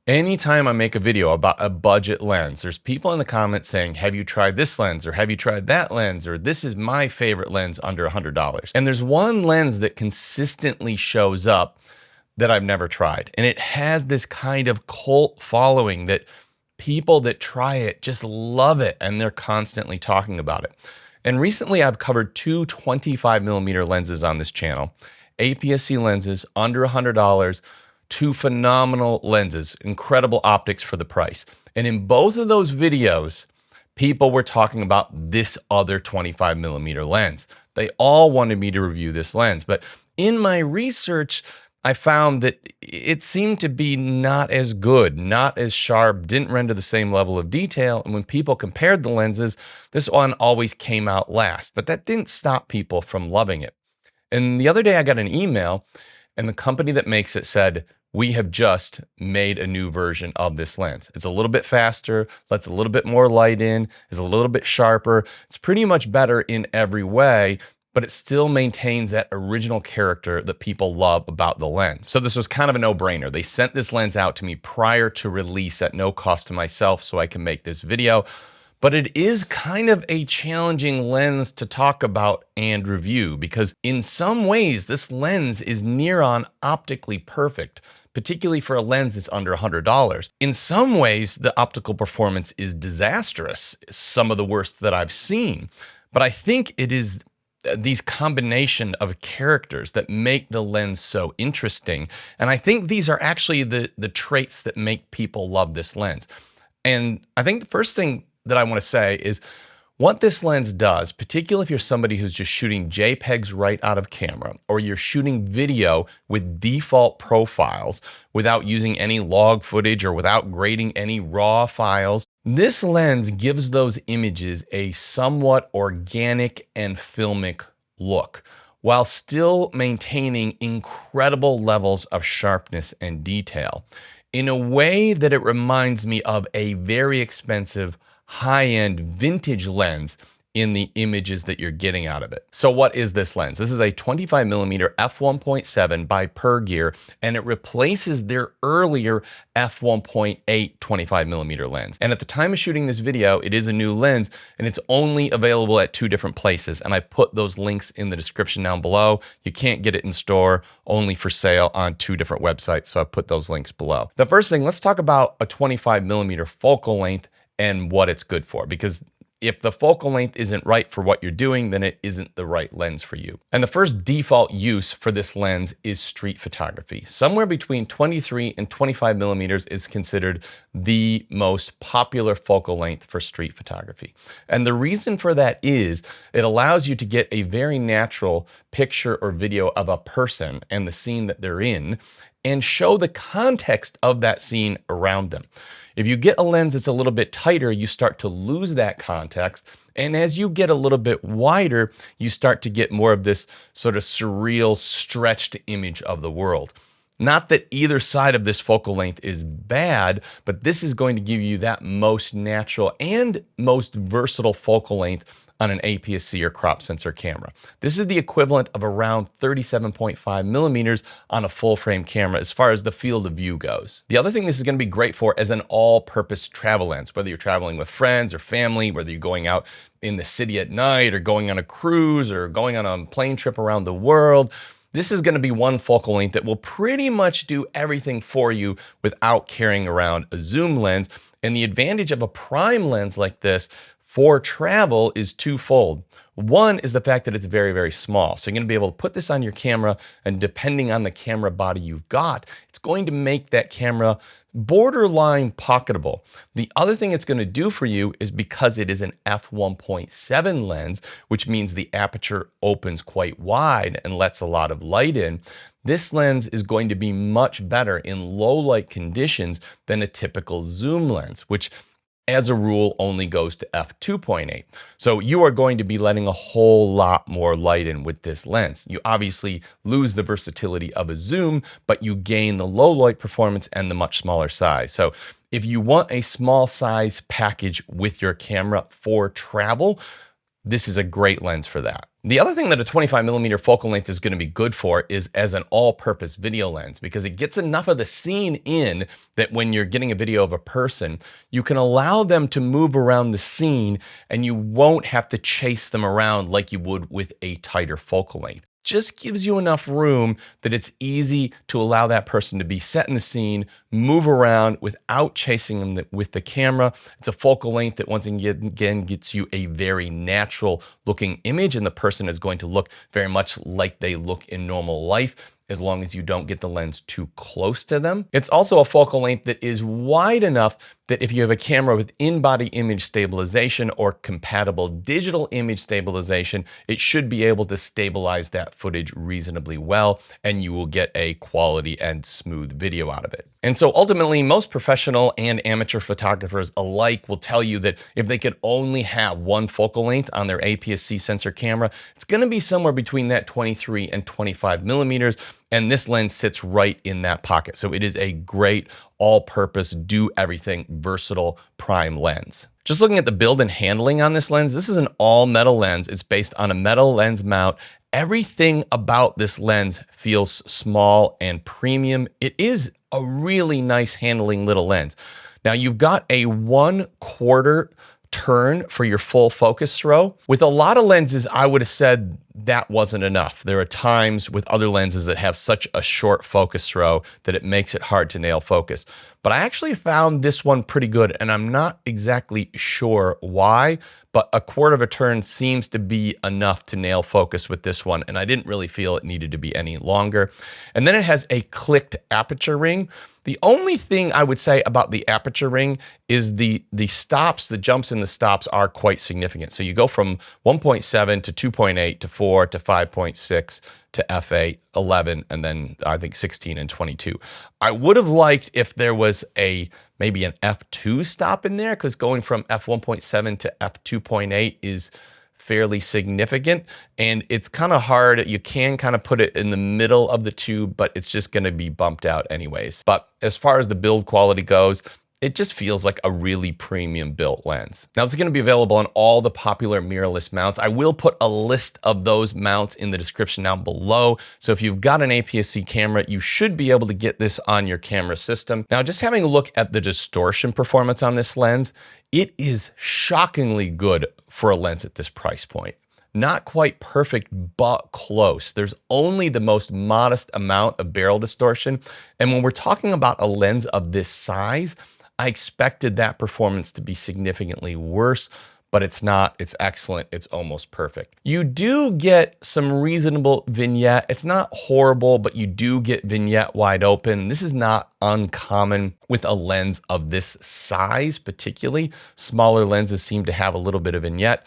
Anytime I make a video about a budget lens, there's people in the comments saying, have you tried this lens? Or have you tried that lens? Or this is my favorite lens under $100. And there's one lens that consistently shows up that I've never tried. And it has this kind of cult following that people that try it just love it. And they're constantly talking about it. And recently I've covered two 25mm lenses on this channel, APS-C lenses under $100, two phenomenal lenses, incredible optics for the price. And in both of those videos, people were talking about this other 25mm lens. They all wanted me to review this lens. But in my research, I found that it seemed to be not as good, not as sharp, didn't render the same level of detail. And when people compared the lenses, this one always came out last. But that didn't stop people from loving it. And the other day I got an email, and the company that makes it said, we have just made a new version of this lens. It's a little bit faster, lets a little bit more light in, is a little bit sharper. It's pretty much better in every way, but it still maintains that original character that people love about the lens. So this was kind of a no-brainer. They sent this lens out to me prior to release at no cost to myself so I can make this video. But it is kind of a challenging lens to talk about and review because in some ways, this lens is near on optically perfect, particularly for a lens that's under $100. In some ways, the optical performance is disastrous, some of the worst that I've seen. But I think it is these combination of characters that make the lens so interesting. And I think these are actually the traits that make people love this lens. And I think the first thing that I want to say is what this lens does, particularly if you're somebody who's just shooting JPEGs right out of camera, or you're shooting video with default profiles without using any log footage or without grading any raw files, this lens gives those images a somewhat organic and filmic look, while still maintaining incredible levels of sharpness and detail in a way that it reminds me of a very expensive high-end vintage lens in the images that you're getting out of it. So what is this lens? This is a 25mm f1.7 by Pergear, and it replaces their earlier f1.8 25mm lens. And at the time of shooting this video, it is a new lens, and it's only available at two different places. And I put those links in the description down below. You can't get it in store, only for sale on two different websites. So I put those links below. The first thing, let's talk about a 25mm focal length and what it's good for, because if the focal length isn't right for what you're doing, then it isn't the right lens for you. And the first default use for this lens is street photography. Somewhere between 23 and 25mm is considered the most popular focal length for street photography. And the reason for that is it allows you to get a very natural picture or video of a person and the scene that they're in, and show the context of that scene around them. If you get a lens that's a little bit tighter, you start to lose that context. And as you get a little bit wider, you start to get more of this sort of surreal, stretched image of the world. Not that either side of this focal length is bad, but this is going to give you that most natural and most versatile focal length on an APS-C or crop sensor camera. This is the equivalent of around 37.5mm on a full frame camera as far as the field of view goes. The other thing this is going to be great for is an all-purpose travel lens, whether you're traveling with friends or family, whether you're going out in the city at night or going on a cruise or going on a plane trip around the world. This is going to be one focal length that will pretty much do everything for you without carrying around a zoom lens. And the advantage of a prime lens like this for travel is twofold. One is the fact that it's very, very small. So you're going to be able to put this on your camera, and depending on the camera body you've got, it's going to make that camera borderline pocketable. The other thing it's going to do for you is because it is an f1.7 lens, which means the aperture opens quite wide and lets a lot of light in. This lens is going to be much better in low light conditions than a typical zoom lens, which as a rule only goes to f2.8. So you are going to be letting a whole lot more light in with this lens. You obviously lose the versatility of a zoom, but you gain the low light performance and the much smaller size. So if you want a small size package with your camera for travel, this is a great lens for that. The other thing that a 25mm focal length is going to be good for is as an all-purpose video lens, because it gets enough of the scene in that when you're getting a video of a person, you can allow them to move around the scene and you won't have to chase them around like you would with a tighter focal length. Just gives you enough room that it's easy to allow that person to be set in the scene, move around without chasing them with the camera. It's a focal length that once again gets you a very natural looking image, and the person is going to look very much like they look in normal life, as long as you don't get the lens too close to them. It's also a focal length that is wide enough that if you have a camera with in-body image stabilization or compatible digital image stabilization, it should be able to stabilize that footage reasonably well, and you will get a quality and smooth video out of it. And so ultimately, most professional and amateur photographers alike will tell you that if they could only have one focal length on their APS-C sensor camera, it's gonna be somewhere between that 23 and 25 millimeters, and this lens sits right in that pocket. So it is a great all-purpose, do everything, versatile prime lens. Just looking at the build and handling on this lens, this is an all metal lens. It's based on a metal lens mount. Everything about this lens feels small and premium. It is a really nice handling little lens. Now you've got a 1/4 turn for your full focus throw. With a lot of lenses, I would have said that wasn't enough. There are times with other lenses that have such a short focus throw that it makes it hard to nail focus. But I actually found this one pretty good, and I'm not exactly sure why, but 1/4 of a turn seems to be enough to nail focus with this one, and I didn't really feel it needed to be any longer. And then it has a clicked aperture ring. The only thing I would say about the aperture ring is the stops, the jumps in the stops are quite significant. So you go from 1.7 to 2.8 to 4 to 5.6 to f8, 11, and then I think 16 and 22. I would have liked if there was maybe an f2 stop in there, because going from f1.7 to f2.8 is fairly significant, and it's kind of hard. You can kind of put it in the middle of the two, but it's just going to be bumped out anyways. But as far as the build quality goes, it just feels like a really premium built lens. Now, it's going to be available on all the popular mirrorless mounts. I will put a list of those mounts in the description down below. So if you've got an APS-C camera, you should be able to get this on your camera system. Now, just having a look at the distortion performance on this lens, it is shockingly good for a lens at this price point. Not quite perfect, but close. There's only the most modest amount of barrel distortion. And when we're talking about a lens of this size, I expected that performance to be significantly worse, but it's not. It's excellent. It's almost perfect. You do get some reasonable vignette. It's not horrible, but you do get vignette wide open. This is not uncommon with a lens of this size, particularly. Smaller lenses seem to have a little bit of vignette.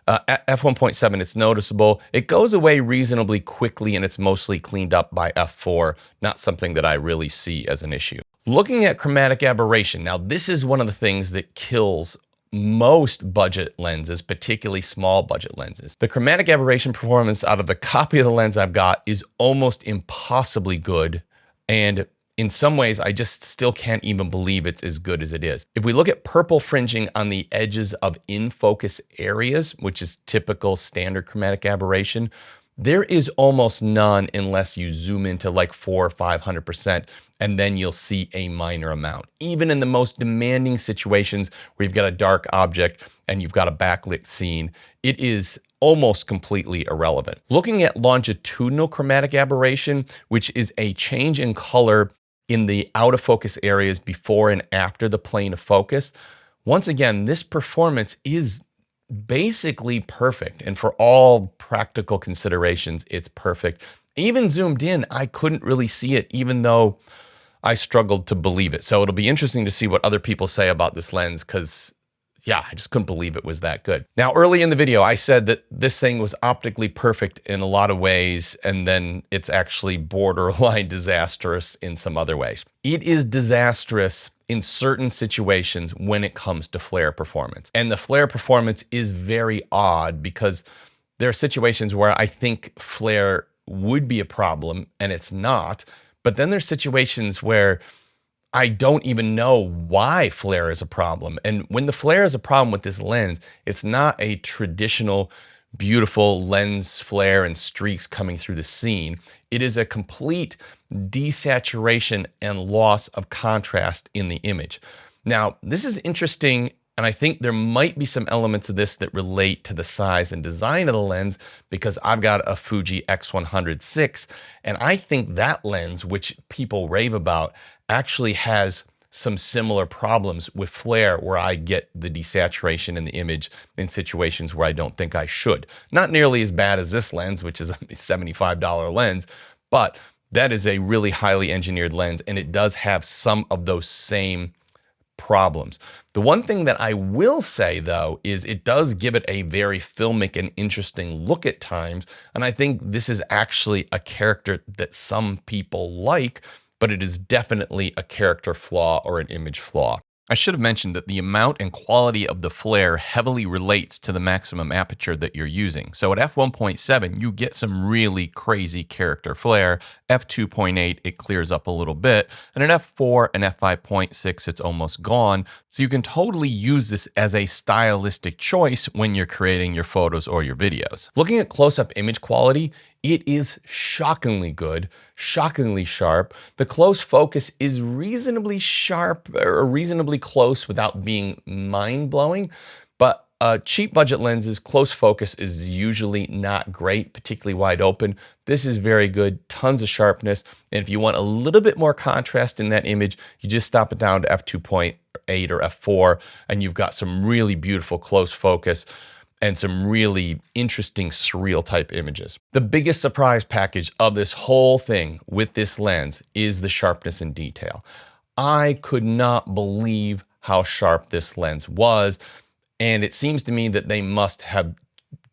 At f1.7, it's noticeable. It goes away reasonably quickly, and it's mostly cleaned up by f4, not something that I really see as an issue. Looking at chromatic aberration, now this is one of the things that kills most budget lenses, particularly small budget lenses. The chromatic aberration performance out of the copy of the lens I've got is almost impossibly good, and in some ways, I just still can't even believe it's as good as it is. If we look at purple fringing on the edges of in-focus areas, which is typical standard chromatic aberration, there is almost none unless you zoom into like 400 or 500%, and then you'll see a minor amount. Even in the most demanding situations where you've got a dark object and you've got a backlit scene, it is almost completely irrelevant. Looking at longitudinal chromatic aberration, which is a change in color in the out of focus areas before and after the plane of focus, once again, this performance is basically perfect. And for all practical considerations, it's perfect. Even zoomed in, I couldn't really see it, even though I struggled to believe it. So it'll be interesting to see what other people say about this lens, because yeah, I just couldn't believe it was that good. Now, early in the video, I said that this thing was optically perfect in a lot of ways, and then it's actually borderline disastrous in some other ways. It is disastrous in certain situations when it comes to flare performance. And the flare performance is very odd, because there are situations where I think flare would be a problem and it's not. But then there's situations where I don't even know why flare is a problem. And when the flare is a problem with this lens, it's not a traditional beautiful lens flare and streaks coming through the scene. It is a complete desaturation and loss of contrast in the image. Now, this is interesting, and I think there might be some elements of this that relate to the size and design of the lens, because I've got a Fuji X100 and I think that lens, which people rave about, actually has some similar problems with flare, where I get the desaturation in the image in situations where I don't think I should. Not nearly as bad as this lens, which is a $75 lens, but that is a really highly engineered lens, and it does have some of those same problems. The one thing that I will say, though, is it does give it a very filmic and interesting look at times, and I think this is actually a character that some people like, but it is definitely a character flaw or an image flaw. I should have mentioned that the amount and quality of the flare heavily relates to the maximum aperture that you're using. So at f1.7, you get some really crazy character flare. f2.8, it clears up a little bit. And at f4 and f5.6, it's almost gone. So you can totally use this as a stylistic choice when you're creating your photos or your videos. Looking at close-up image quality, it is shockingly good, shockingly sharp. The close focus is reasonably sharp or reasonably close without being mind-blowing, but cheap budget lenses, close focus is usually not great, particularly wide open. This is very good, tons of sharpness. And if you want a little bit more contrast in that image, you just stop it down to f2.8 or f4, and you've got some really beautiful close focus and some really interesting surreal type images. The biggest surprise package of this whole thing with this lens is the sharpness and detail. I could not believe how sharp this lens was, and it seems to me that they must have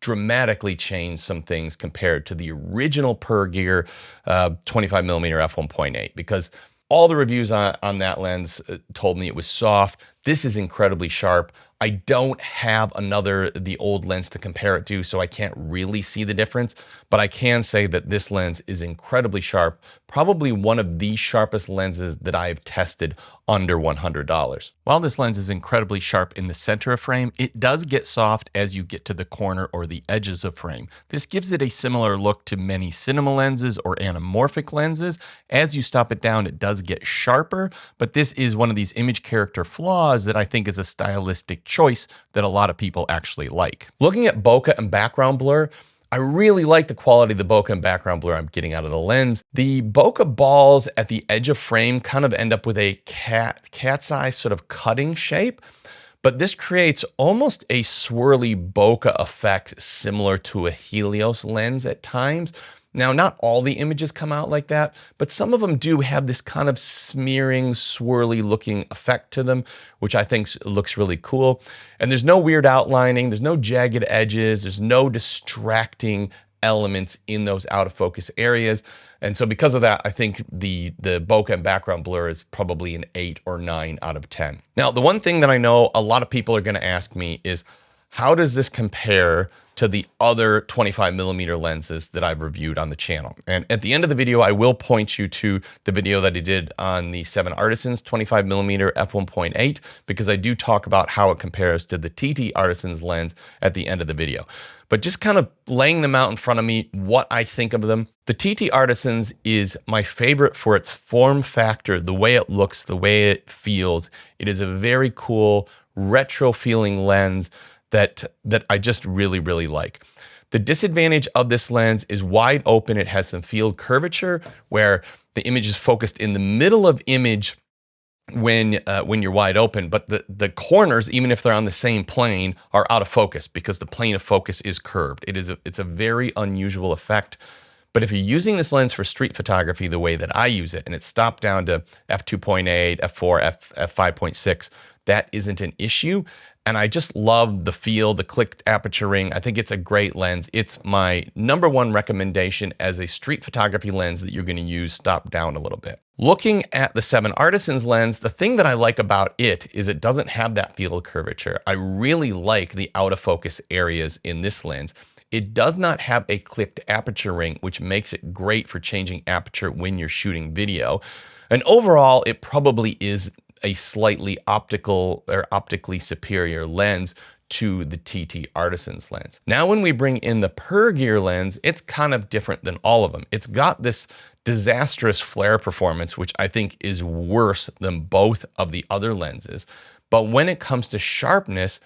dramatically changed some things compared to the original Per Gear 25mm f1.8, because all the reviews on that lens told me it was soft. This is incredibly sharp. I don't have the old lens to compare it to, so I can't really see the difference, but I can say that this lens is incredibly sharp, probably one of the sharpest lenses that I have tested under $100. While this lens is incredibly sharp in the center of frame, it does get soft as you get to the corner or the edges of frame. This gives it a similar look to many cinema lenses or anamorphic lenses. As you stop it down, it does get sharper, but this is one of these image character flaws that I think is a stylistic choice that a lot of people actually like. Looking at bokeh and background blur, I really like the quality of the bokeh and background blur I'm getting out of the lens. The bokeh balls at the edge of frame kind of end up with a cat's eye sort of cutting shape, but this creates almost a swirly bokeh effect similar to a Helios lens at times. Now, not all the images come out like that, but some of them do have this kind of smearing, swirly looking effect to them, which I think looks really cool. And there's no weird outlining, there's no jagged edges, there's no distracting elements in those out of focus areas. And so because of that, I think the bokeh and background blur is probably an 8 or 9 out of 10. Now, the one thing that I know a lot of people are gonna ask me is, how does this compare to the other 25mm lenses that I've reviewed on the channel? And at the end of the video, I will point you to the video that I did on the 7Artisan's 25mm f1.8, because I do talk about how it compares to the TTArtisan's lens at the end of the video. But just kind of laying them out in front of me, what I think of them. The TTArtisan's is my favorite for its form factor, the way it looks, the way it feels. It is a very cool, retro feeling lens that I just really, really like. The disadvantage of this lens is wide open. It has some field curvature where the image is focused in the middle of image when you're wide open, but the corners, even if they're on the same plane, are out of focus because the plane of focus is curved. It's a very unusual effect. But if you're using this lens for street photography the way that I use it, and it's stopped down to f2.8, f4, f5.6, that isn't an issue. And I just love the feel, the clicked aperture ring. I think it's a great lens. It's my #1 recommendation as a street photography lens that you're going to use stopped down a little bit. Looking at the 7Artisan's lens, the thing that I like about it is it doesn't have that field curvature. I really like the out of focus areas in this lens. It does not have a clicked aperture ring, which makes it great for changing aperture when you're shooting video. And overall, it probably is a slightly optically superior lens to the TTArtisan's lens. Now, when we bring in the Per Gear lens, it's kind of different than all of them. It's got this disastrous flare performance, which I think is worse than both of the other lenses. But when it comes to sharpness,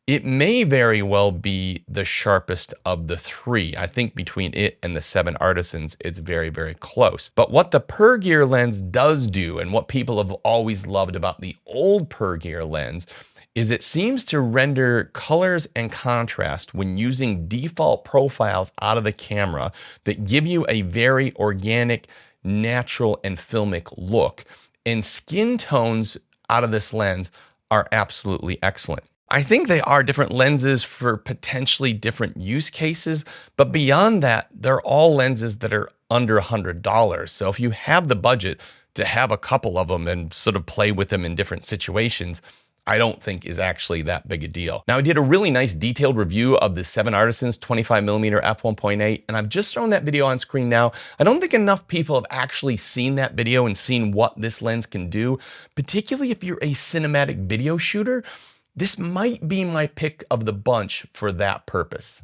it may very well be the sharpest of the three. I think between it and the 7Artisans, it's very, very close. But what the Per Gear lens does do, and what people have always loved about the old Per Gear lens, is it seems to render colors and contrast when using default profiles out of the camera that give you a very organic, natural, and filmic look. And skin tones out of this lens are absolutely excellent. I think they are different lenses for potentially different use cases, but beyond that, they're all lenses that are under $100. So if you have the budget to have a couple of them and sort of play with them in different situations, I don't think is actually that big a deal. Now, I did a really nice detailed review of the 7Artisan's 25mm f1.8, and I've just thrown that video on screen now. I don't think enough people have actually seen that video and seen what this lens can do, particularly if you're a cinematic video shooter. This might be my pick of the bunch for that purpose.